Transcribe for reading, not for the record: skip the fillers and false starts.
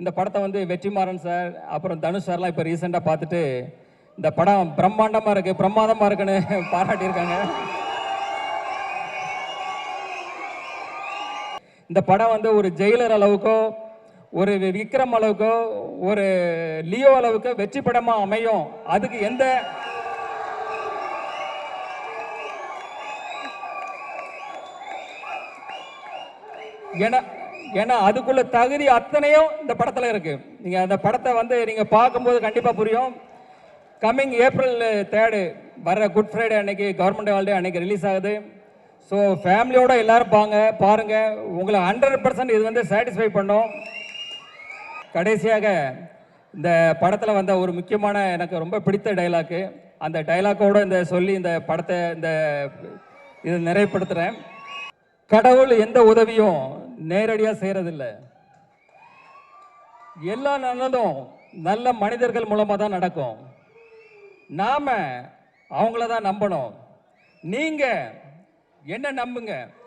இந்த படத்தை வந்து வெற்றிமாறன் சார் அப்புறம் தனுஷ் சார்லாம் இப்போ ரீசெண்டாக பார்த்துட்டு இந்த படம் பிரம்மாண்டமாக இருக்குது பிரமாதமாக இருக்குன்னு பாராட்டியிருக்காங்க. இந்த படம் வந்து ஒரு ஜெயிலர் அளவுக்கோ ஒரு விக்ரம் அளவுக்கோ ஒரு லியோ அளவுக்கு வெற்றி படமாக அமையும். அதுக்கு எந்த ஏன்னா அதுக்குள்ள தகுதி அத்தனையும் இந்த படத்தில் இருக்கு. நீங்க அந்த படத்தை வந்து நீங்க பார்க்கும்போது கண்டிப்பா புரியும். கம்மிங் April 3 வர குட் ஃப்ரைடே அன்னைக்கு கவர்மெண்ட் ஹாலிடே அன்னைக்கு ரிலீஸ் ஆகுது. ஸோ ஃபேமிலியோட எல்லாரும் பாருங்க. உங்களை 100% இது வந்து சாட்டிஸ்ஃபை பண்ணும். கடைசியாக இந்த படத்தில் வந்த ஒரு முக்கியமான எனக்கு ரொம்ப பிடித்த டைலாக்கு, அந்த டைலாக்கோட இந்த சொல்லி இந்த படத்தை இதை நிறைவுபடுத்துகிறேன். கடவுள் எந்த உதவியும் நேரடியாக செய்கிறதில்லை. எல்லா நல்லதும் நல்ல மனிதர்கள் மூலமாக தான் நடக்கும். நாம அவங்கள தான் நம்பணும். நீங்க என்ன நம்புங்க.